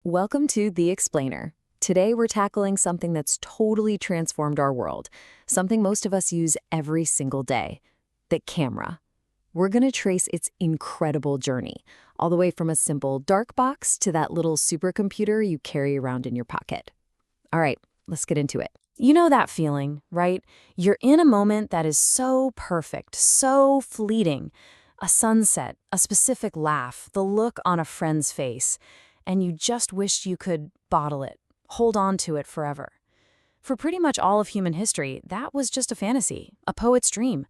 Welcome to The Explainer. Today we're tackling something that's totally transformed our world, something most of us use every single day, the camera. We're going to trace its incredible journey, all the way from a simple dark box to that little supercomputer you carry around in your pocket. All right, let's get into it. You know that feeling, right? You're in a moment that is so perfect, so fleeting. A sunset, a specific laugh, the look on a friend's face, and you just wished you could bottle it, hold on to it forever. For pretty much all of human history, that was just a fantasy, a poet's dream.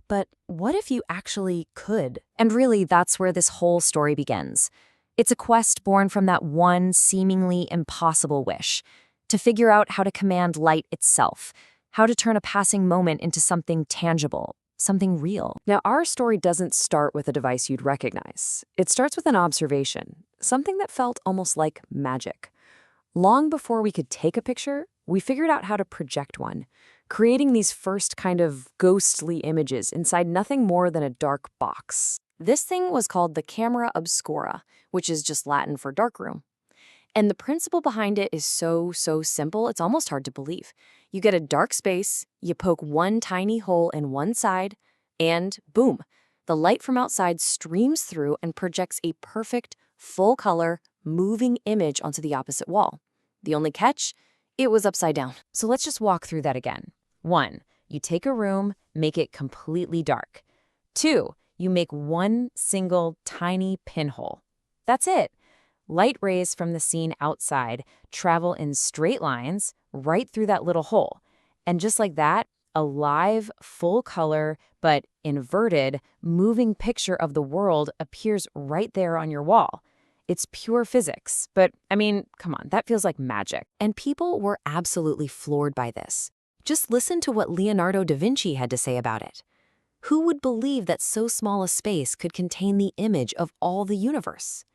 But what if you actually could? And really, that's where this whole story begins. It's a quest born from that one seemingly impossible wish, to figure out how to command light itself, how to turn a passing moment into something tangible, something real. Now, our story doesn't start with a device you'd recognize. It starts with an observation, something that felt almost like magic. Long before we could take a picture, we figured out how to project one, creating these first kind of ghostly images inside nothing more than a dark box. This thing was called the camera obscura, which is just Latin for darkroom. And the principle behind it is so simple, it's almost hard to believe. You get a dark space, you poke one tiny hole in one side, and boom, the light from outside streams through and projects a perfect, full-color, moving image onto the opposite wall. The only catch? It was upside down. So let's just walk through that again. 1, you take a room, make it completely dark. 2, you make one single tiny pinhole. That's it. Light rays from the scene outside travel in straight lines right through that little hole. And just like that, a live, full-color, but inverted, moving picture of the world appears right there on your wall. It's pure physics, but I mean, come on, that feels like magic. And people were absolutely floored by this. Just listen to what Leonardo da Vinci had to say about it. Who would believe that so small a space could contain the image of all the universe?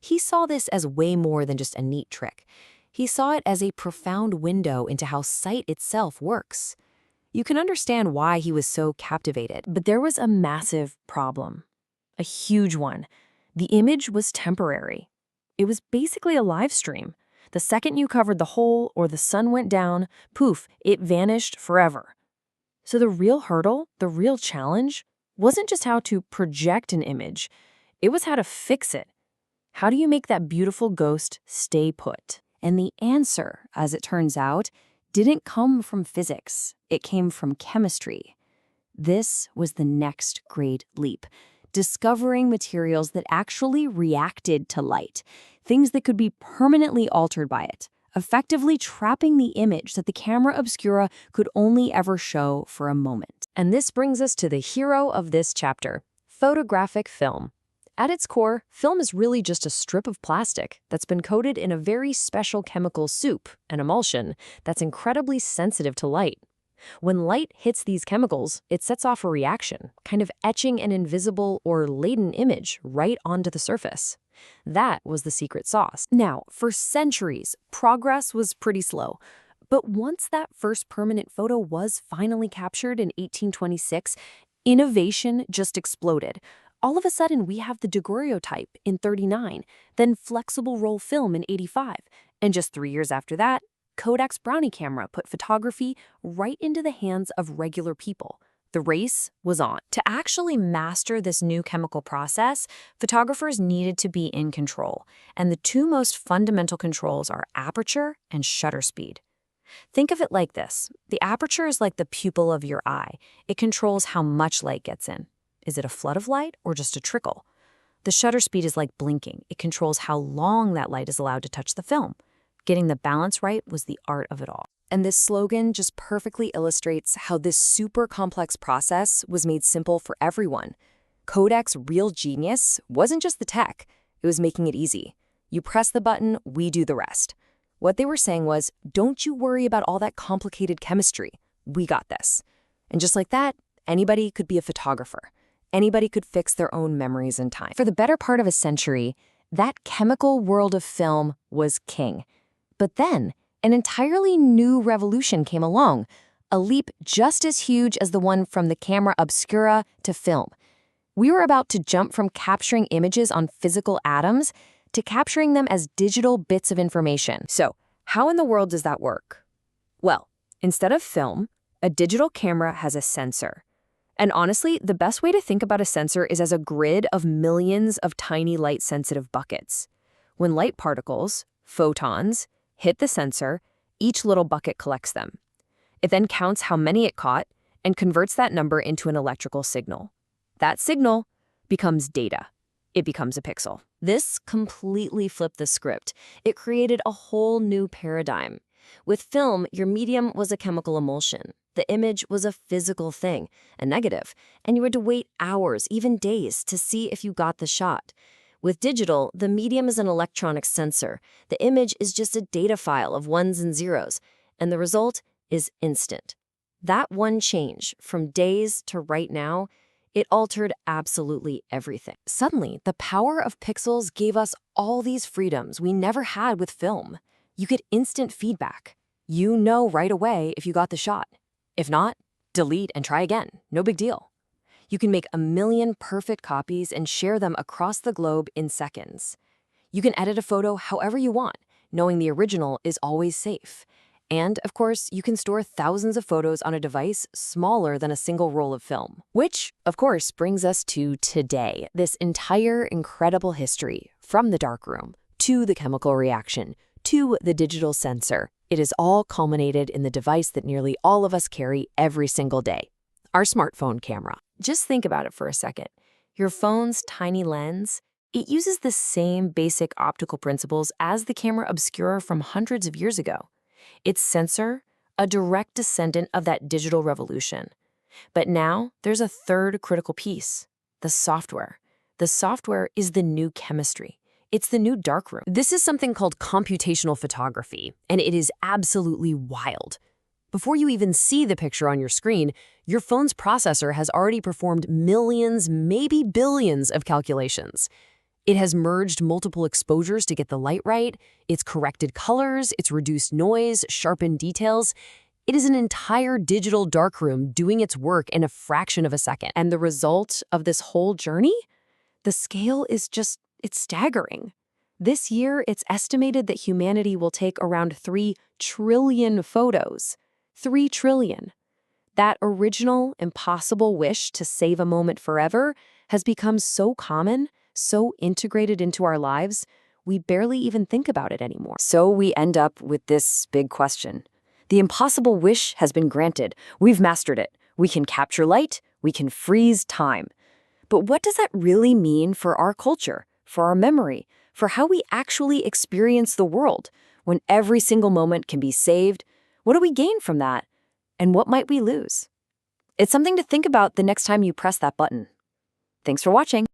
He saw this as way more than just a neat trick. He saw it as a profound window into how sight itself works. You can understand why he was so captivated, but there was a massive problem. A huge one. The image was temporary. It was basically a live stream. The second you covered the hole or the sun went down, poof, it vanished forever. So the real hurdle, the real challenge, wasn't just how to project an image. It was how to fix it. How do you make that beautiful ghost stay put? And the answer, as it turns out, didn't come from physics. It came from chemistry. This was the next great leap, discovering materials that actually reacted to light, things that could be permanently altered by it, effectively trapping the image that the camera obscura could only ever show for a moment. And this brings us to the hero of this chapter, photographic film. At its core, film is really just a strip of plastic that's been coated in a very special chemical soup, an emulsion, that's incredibly sensitive to light. When light hits these chemicals, it sets off a reaction, kind of etching an invisible or latent image right onto the surface. That was the secret sauce. Now, for centuries, progress was pretty slow. But once that first permanent photo was finally captured in 1826, innovation just exploded. All of a sudden, we have the daguerreotype in 39, then flexible roll film in 85, and just 3 years after that, Kodak's Brownie camera put photography right into the hands of regular people. The race was on. To actually master this new chemical process, photographers needed to be in control, and the two most fundamental controls are aperture and shutter speed. Think of it like this. The aperture is like the pupil of your eye. It controls how much light gets in. Is it a flood of light or just a trickle? The shutter speed is like blinking. It controls how long that light is allowed to touch the film. Getting the balance right was the art of it all. And this slogan just perfectly illustrates how this super complex process was made simple for everyone. Kodak's real genius wasn't just the tech, it was making it easy. You press the button, we do the rest. What they were saying was, don't you worry about all that complicated chemistry. We got this. And just like that, anybody could be a photographer. Anybody could fix their own memories in time. For the better part of a century, that chemical world of film was king. But then, an entirely new revolution came along, a leap just as huge as the one from the camera obscura to film. We were about to jump from capturing images on physical atoms to capturing them as digital bits of information. So, how in the world does that work? Well, instead of film, a digital camera has a sensor. And honestly, the best way to think about a sensor is as a grid of millions of tiny light-sensitive buckets. When light particles, photons, hit the sensor, each little bucket collects them. It then counts how many it caught and converts that number into an electrical signal. That signal becomes data. It becomes a pixel. This completely flipped the script. It created a whole new paradigm. With film, your medium was a chemical emulsion. The image was a physical thing, a negative, and you had to wait hours, even days, to see if you got the shot. With digital, the medium is an electronic sensor. The image is just a data file of ones and zeros, and the result is instant. That one change, from days to right now, it altered absolutely everything. Suddenly, the power of pixels gave us all these freedoms we never had with film. You get instant feedback. You know right away if you got the shot. If not, delete and try again. No big deal. You can make 1 million perfect copies and share them across the globe in seconds. You can edit a photo however you want, knowing the original is always safe. And, of course, you can store thousands of photos on a device smaller than a single roll of film. Which, of course, brings us to today, this entire incredible history, from the darkroom to the chemical reaction to the digital sensor. It is all culminated in the device that nearly all of us carry every single day, our smartphone camera. Just think about it for a second. Your phone's tiny lens, it uses the same basic optical principles as the camera obscura from hundreds of years ago. Its sensor, a direct descendant of that digital revolution. But now there's a third critical piece, the software. The software is the new chemistry. It's the new darkroom. This is something called computational photography, and it is absolutely wild. Before you even see the picture on your screen, your phone's processor has already performed millions, maybe billions of calculations. It has merged multiple exposures to get the light right, it's corrected colors, it's reduced noise, sharpened details. It is an entire digital darkroom doing its work in a fraction of a second. And the result of this whole journey? The scale is it's staggering. This year, it's estimated that humanity will take around 3 trillion photos. 3 trillion. That original, impossible wish to save a moment forever has become so common, so integrated into our lives, we barely even think about it anymore. So we end up with this big question. The impossible wish has been granted. We've mastered it. We can capture light. We can freeze time. But what does that really mean for our culture, for our memory, for how we actually experience the world? When every single moment can be saved, what do we gain from that? And what might we lose? It's something to think about the next time you press that button. Thanks for watching.